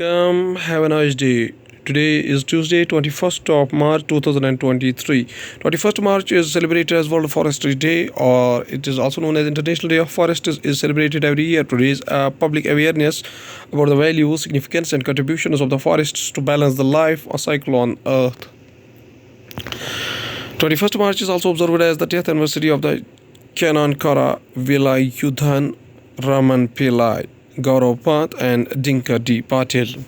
welcome. Have a nice day. Today is Tuesday, 21st of March 2023. 21st March is celebrated as World Forestry Day, or it is also known as International Day of Forest is celebrated every year to raise public awareness about the value, significance and contributions of the forests to balance the life cycle on Earth. 21st March is also observed as the death anniversary of the Kanankara Vilayudhan Raman Pillai, Gaurav Pant and Dinka D. Patil.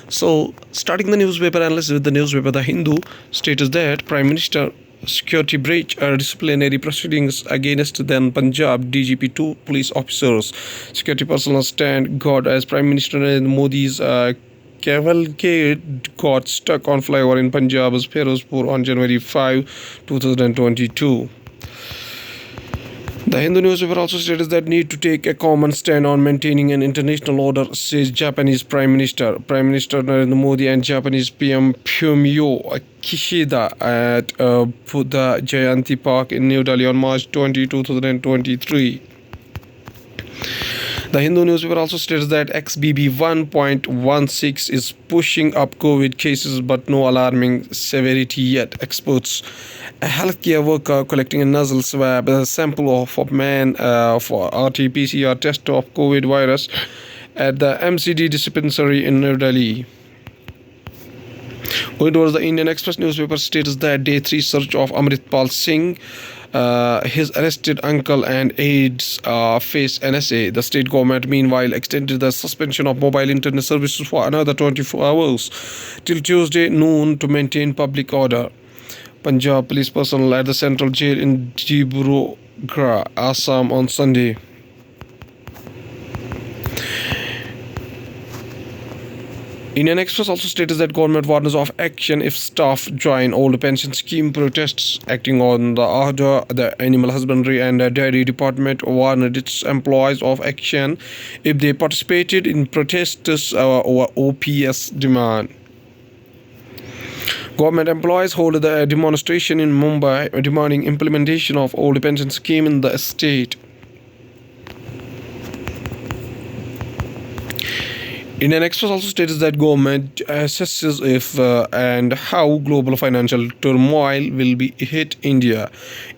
So, starting the newspaper analysis with the newspaper The Hindu, states that Prime Minister security breach disciplinary proceedings against then Punjab DGP 2 police officers. Security personnel stand guard as Prime Minister Narendra Modi's cavalcade got stuck on flyover in Punjab's Firozpur on January 5, 2022. The Hindu newspaper also states that need to take a common stand on maintaining an international order, says Japanese Prime Minister. Prime Minister Narendra Modi and Japanese PM Fumio Kishida at Buddha Jayanti Park in New Delhi on March 20, 2023. The Hindu newspaper also states that XBB 1.16 is pushing up COVID cases but no alarming severity yet. Experts. A healthcare worker collecting a nasal swab sample of a man for RT-PCR test of COVID virus at the MCD dispensary in New Delhi. Going towards the Indian Express newspaper states that day 3 search of Amritpal Singh, his arrested uncle and aides face NSA. The state government meanwhile extended the suspension of mobile internet services for another 24 hours till Tuesday noon to maintain public order. Punjab police personnel at the central jail in Dibrugarh, Assam on Sunday. Indian Express also states that government warns of action if staff join old pension scheme protests. Acting on the order, the Animal Husbandry and Dairy Department warned its employees of action if they participated in protests over OPS demand. Government employees hold a demonstration in Mumbai demanding implementation of old pension scheme in the state. Indian Express also states that government assesses if and how global financial turmoil will be hit India.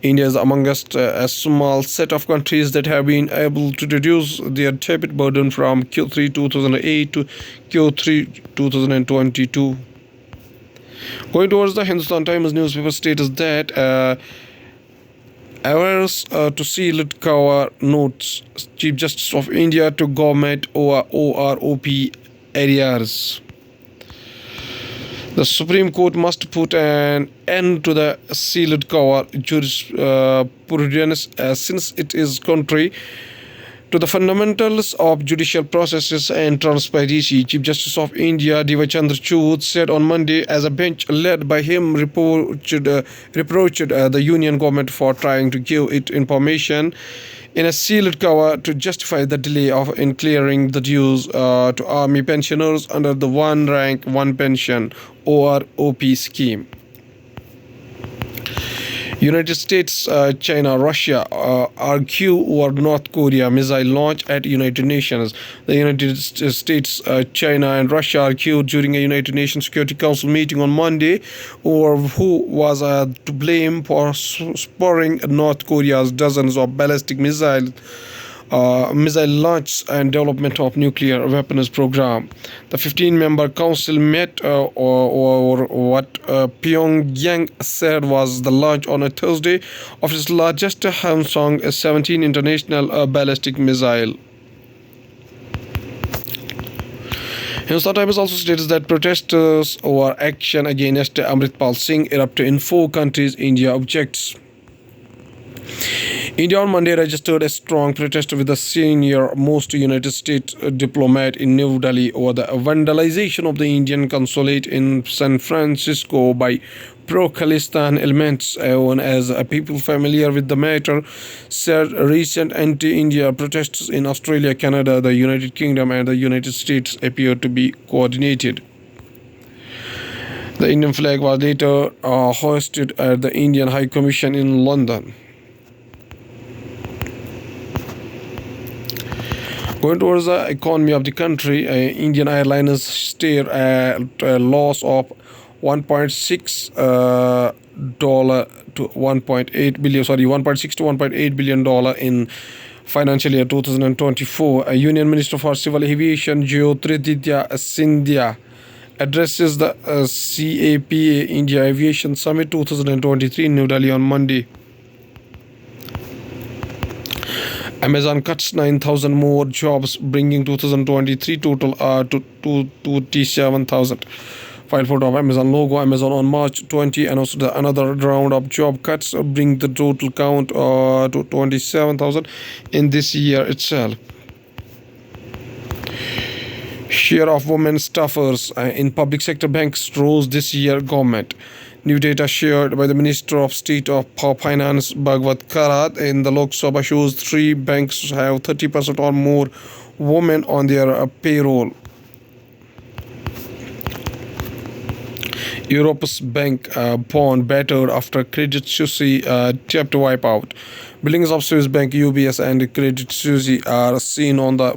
India is amongst a small set of countries that have been able to reduce their debt burden from Q3 2008 to Q3 2022. Going towards the Hindustan Times newspaper states that averse to sealed cover notes Chief Justice of India to government over OROP areas. The Supreme Court must put an end to the sealed cover jurisprudence since it is contrary to the fundamentals of judicial processes and transparency. Chief Justice of India Diva Chandrachud said on Monday as a bench led by him reproached the union government for trying to give it information in a sealed cover to justify the delay in clearing the dues to army pensioners under the one rank one pension or OP scheme. United States, China, Russia argue over North Korea missile launch at United Nations. The United States, China and Russia argued during a United Nations Security Council meeting on Monday over who was to blame for spurring North Korea's dozens of ballistic missile launch and development of nuclear weapons program. The 15-member council met over what Pyongyang said was the launch on a Thursday of its largest Hwasong 17 international ballistic missile. Hindustan Times also states that protesters over action against Amritpal Singh erupted in 4 countries. India objects. India on Monday registered a strong protest with the senior-most United States diplomat in New Delhi over the vandalization of the Indian consulate in San Francisco by pro-Khalistan elements. One as people familiar with the matter said recent anti-India protests in Australia, Canada, the United Kingdom and the United States appear to be coordinated. The Indian flag was later hoisted at the Indian High Commission in London. Going towards the economy of the country, Indian Airlines stare at a loss of 1.6 dollar to 1.8 billion. Sorry, 1.6 to 1.8 billion dollar in financial year 2024. A Union Minister for Civil Aviation, Jyotirmaditya Scindia, addresses the CAPA India Aviation Summit 2023 in New Delhi on Monday. Amazon cuts 9,000 more jobs, bringing 2023 total to 27,000. File photo of Amazon logo. Amazon on March 20 announced another round of job cuts, bring the total count to 27,000 in this year itself. Share of women staffers in public sector banks rose this year. Government. New data shared by the Minister of State of Finance Bhagwat Karat in the Lok Sabha shows 3 banks have 30% or more women on their payroll. Europe's bank bond battered after Credit Suisse tapped wipeout. Buildings of Swiss Bank, UBS, and Credit Suisse are seen on the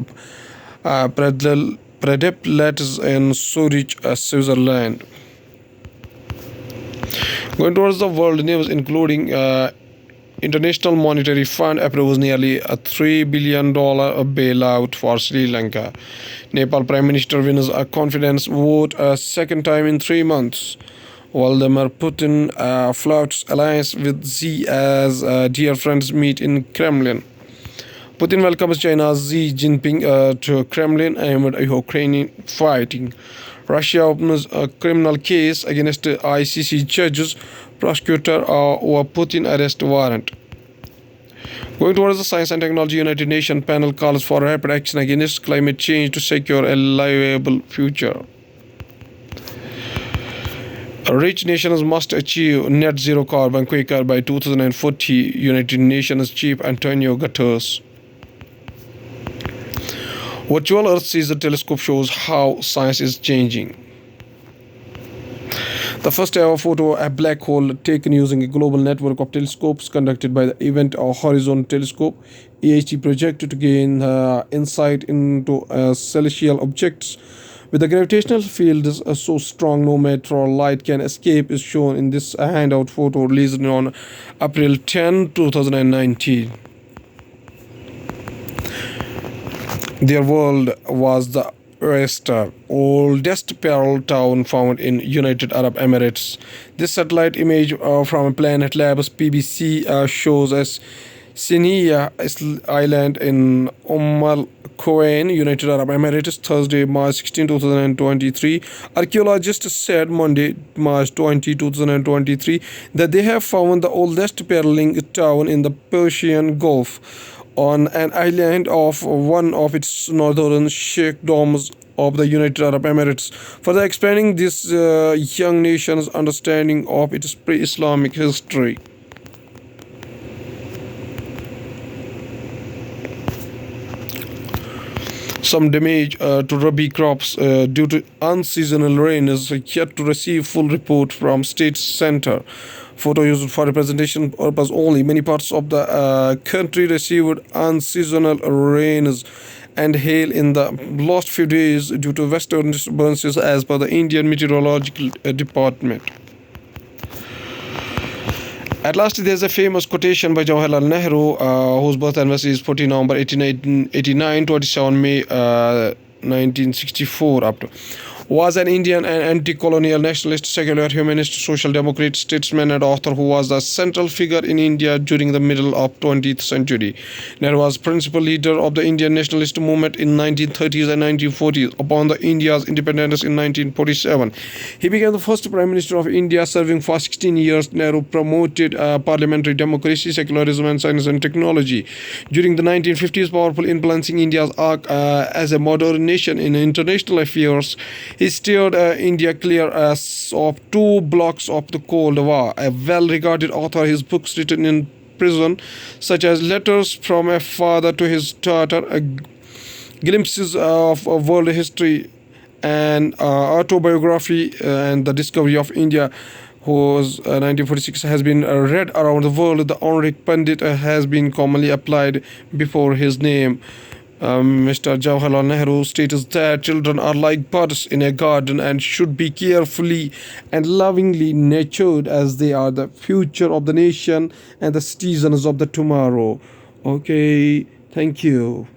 Predeplates in Zurich, Switzerland. Going towards the world news, including International Monetary Fund approves nearly a $3 billion bailout for Sri Lanka. Nepal Prime Minister wins a confidence vote a second time in 3 months. Vladimir Putin flouts alliance with Xi as dear friends meet in Kremlin. Putin welcomes China's Xi Jinping to Kremlin amid Ukrainian fighting. Russia opens a criminal case against ICC judges, prosecutor over Putin arrest warrant. Going towards the Science and Technology, United Nations panel calls for rapid action against climate change to secure a livable future. Rich nations must achieve net zero carbon quicker by 2040, United Nations Chief Antonio Guterres. Virtual Earth Sees Telescope shows how science is changing. The first ever photo of a black hole taken using a global network of telescopes conducted by the Event Horizon Telescope EHT project to gain insight into celestial objects. With the gravitational field so strong no matter light can escape is shown in this handout photo released on April 10, 2019. Their world was the oldest Pearl town found in United Arab Emirates. This satellite image from Planet Labs PBC shows us Sinaiya Island in Al Quwain, United Arab Emirates, Thursday, March 16, 2023. Archaeologists said Monday, March 20, 2023, that they have found the oldest pearling town in the Persian Gulf, on an island of one of its northern sheikdoms of the United Arab Emirates, further expanding this young nation's understanding of its pre-Islamic history. Some damage to Rabi crops due to unseasonal rain is yet to receive full report from State Center. Photo used for representation purpose only. Many parts of the country received unseasonal rains and hail in the last few days due to western disturbances, as per the Indian Meteorological Department. At last, there's a famous quotation by Jawaharlal Nehru, whose birth anniversary is 14 November 1889, 27 May 1964 up to. Was an Indian and anti-colonial nationalist, secular, humanist, social democrat, statesman and author who was the central figure in India during the middle of 20th century. Nehru was principal leader of the Indian nationalist movement in 1930s and 1940s upon the India's independence in 1947. He became the first Prime Minister of India, serving for 16 years. Nehru promoted parliamentary democracy, secularism and science and technology. During the 1950s, powerful influencing India's arc as a modern nation in international affairs. He steered India clear of 2 blocks of the Cold War. A well-regarded author, his books written in prison, such as Letters from a Father to His Daughter, Glimpses of World History, and Autobiography and the Discovery of India, whose 1946 has been read around the world. The honorific Pandit has been commonly applied before his name. Mr. Jawaharlal Nehru states that children are like buds in a garden and should be carefully and lovingly nurtured as they are the future of the nation and the citizens of the tomorrow. Okay, thank you.